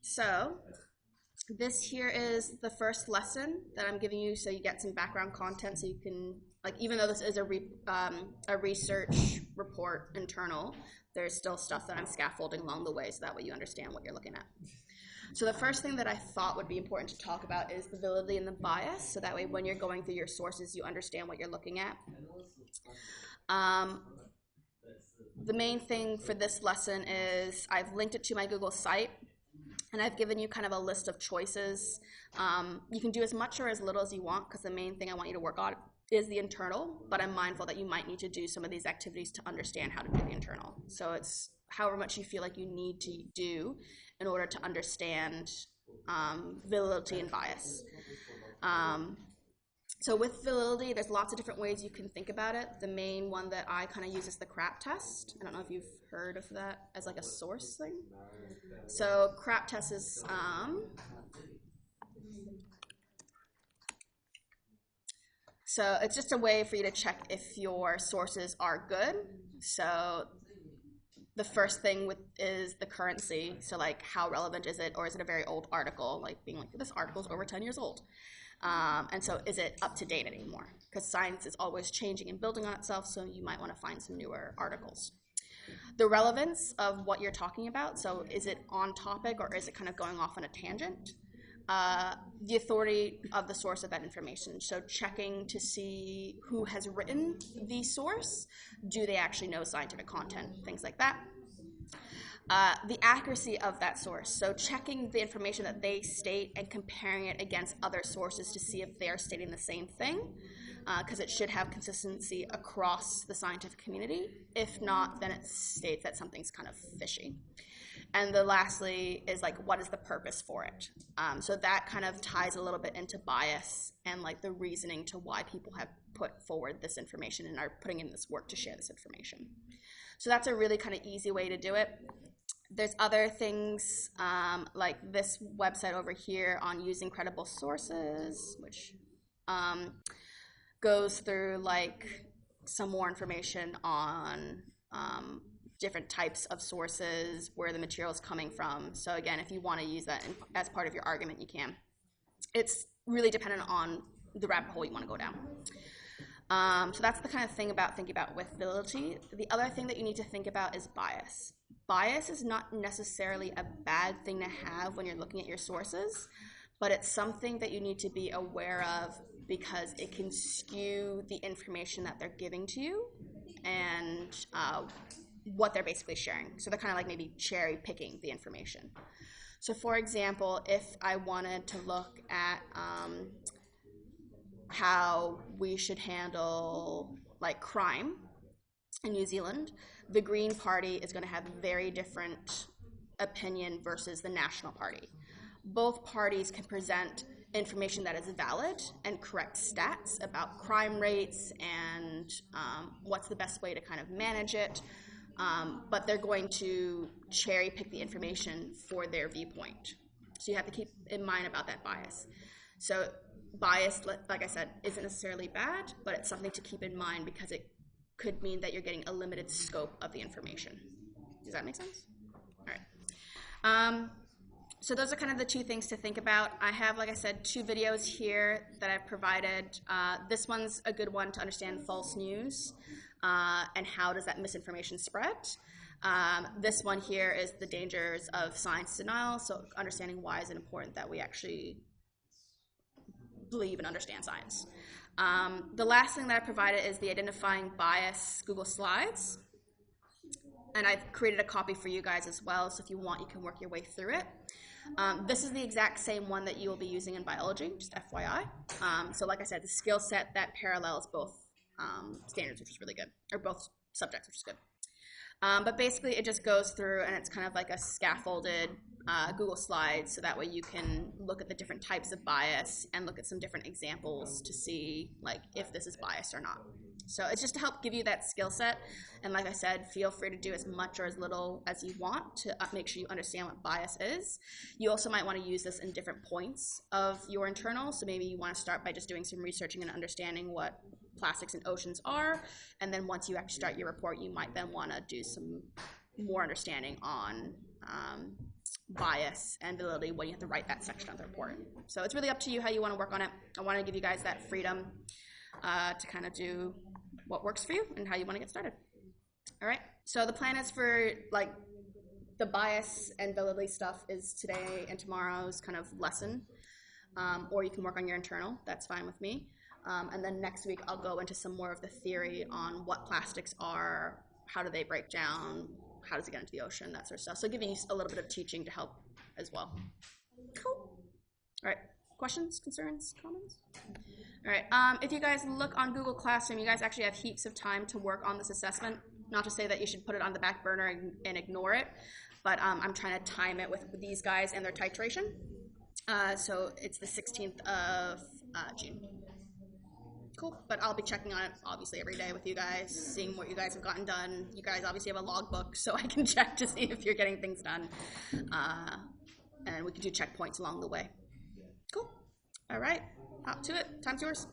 So this here is the first lesson that I'm giving you, so you get some background content, so you can, like, even though this is a research report internal, there's still stuff that I'm scaffolding along the way, so that way you understand what you're looking at. So the first thing that I thought would be important to talk about is the validity and the bias, so that way when you're going through your sources, you understand what you're looking at. The main thing for this lesson is I've linked it to my Google site, and I've given you kind of a list of choices. You can do as much or as little as you want, because the main thing I want you to work on is the internal, but I'm mindful that you might need to do some of these activities to understand how to do the internal. So it's however much you feel like you need to do in order to understand validity and bias. So with validity, there's lots of different ways you can think about it. The main one that I kind of use is the CRAP test. I don't know if you've heard of that as like a source thing. So CRAP test is so it's just a way for you to check if your sources are good. So the first thing is the currency. So like, how relevant is it, or is it a very old article? Like being like, this article is over 10 years old. And so is it up to date anymore? Because science is always changing and building on itself, so you might want to find some newer articles. The relevance of what you're talking about, so is it on topic or is it kind of going off on a tangent? The authority of the source of that information, so checking to see who has written the source, do they actually know scientific content, things like that. The accuracy of that source, so checking the information that they state and comparing it against other sources to see if they're stating the same thing, because it should have consistency across the scientific community. If not, then it states that something's kind of fishy. And the lastly is like, what is the purpose for it? So that kind of ties a little bit into bias and like the reasoning to why people have put forward this information and are putting in this work to share this information. So that's a really kind of easy way to do it. There's other things like this website over here on using credible sources, which goes through like some more information on different types of sources, where the material is coming from. So again, if you want to use that as part of your argument, you can. It's really dependent on the rabbit hole you want to go down. So that's the kind of thing about thinking about with validity. The other thing that you need to think about is bias. Bias is not necessarily a bad thing to have when you're looking at your sources, but it's something that you need to be aware of, because it can skew the information that they're giving to you and what they're basically sharing. So they're kind of like maybe cherry picking the information. So for example, if I wanted to look at how we should handle like crime in New Zealand, the Green Party is going to have a very different opinion versus the National Party. Both parties can present information that is valid and correct stats about crime rates and what's the best way to kind of manage it, but they're going to cherry pick the information for their viewpoint. So you have to keep in mind about that bias. So bias, like I said, isn't necessarily bad, but it's something to keep in mind, because it could mean that you're getting a limited scope of the information. Does that make sense? All right. So those are kind of the two things to think about. I have, like I said, 2 videos here that I've provided. This one's a good one to understand false news and how does that misinformation spread. This one here is the dangers of science denial, so understanding why is it important that we actually believe and understand science. The last thing that I provided is the identifying bias Google Slides, and I've created a copy for you guys as well, so if you want, you can work your way through it. This is the exact same one that you will be using in biology, just FYI. So like I said, the skill set that parallels both standards, which is really good, or both subjects, which is good. But basically it just goes through, and it's kind of like a scaffolded Google Slides, so that way you can look at the different types of bias and look at some different examples to see like if this is biased or not. So it's just to help give you that skill set, and like I said, feel free to do as much or as little as you want to make sure you understand what bias is. You also might want to use this in different points of your internal, so maybe you want to start by just doing some researching and understanding what plastics in oceans are, and then once you actually start your report, you might then want to do some more understanding on bias and validity when you have to write that section of the report. So it's really up to you how you want to work on it. I want to give you guys that freedom to kind of do what works for you and how you want to get started. All right, so the plan is for like the bias and validity stuff is today and tomorrow's kind of lesson, or you can work on your internal, that's fine with me. And then next week I'll go into some more of the theory on what plastics are, how do they break down, how does it get into the ocean, that sort of stuff. So giving you a little bit of teaching to help as well. Cool. All right, questions, concerns, comments? All right, if you guys look on Google Classroom, you guys actually have heaps of time to work on this assessment. Not to say that you should put it on the back burner and ignore it, but I'm trying to time it with these guys and their titration. So it's the 16th of June. Cool, but I'll be checking on it obviously every day with you guys, seeing what you guys have gotten done. You guys obviously have a logbook, so I can check to see if you're getting things done. And we can do checkpoints along the way. Cool. All right, out to it. Time's yours.